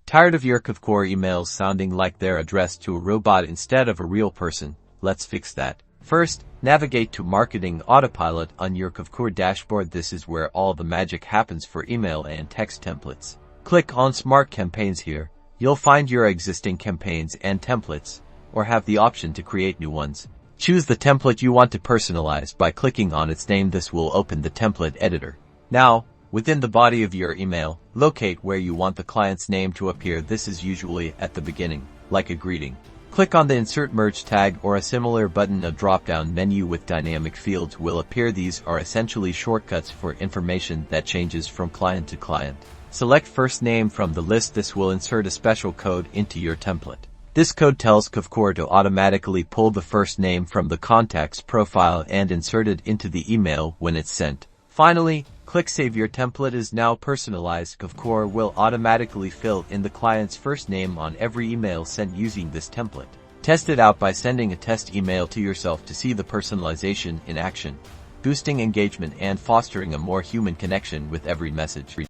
Tired of your Kvcore emails sounding like they're addressed to a robot instead of a real person? Let's fix that. First, navigate to Marketing Autopilot on your Kvcore dashboard. This is where all the magic happens for email and text templates. Click on Smart Campaigns here. You'll find your existing campaigns and templates, or have the option to create new ones. Choose the template you want to personalize by clicking on its name. This will open the template editor. Now, within the body of your email, locate where you want the client's name to appear. This is usually at the beginning, like a greeting. Click on the Insert Merge tag or a similar button. A drop-down menu with dynamic fields will appear. These are essentially shortcuts for information that changes from client to client. Select first name from the list. This will insert a special code into your template. This code tells Kvcore to automatically pull the first name from the contact's profile and insert it into the email when it's sent. Finally, click Save. Your template is now personalized. Kvcore will automatically fill in the client's first name on every email sent using this template. Test it out by sending a test email to yourself to see the personalization in action, boosting engagement and fostering a more human connection with every message.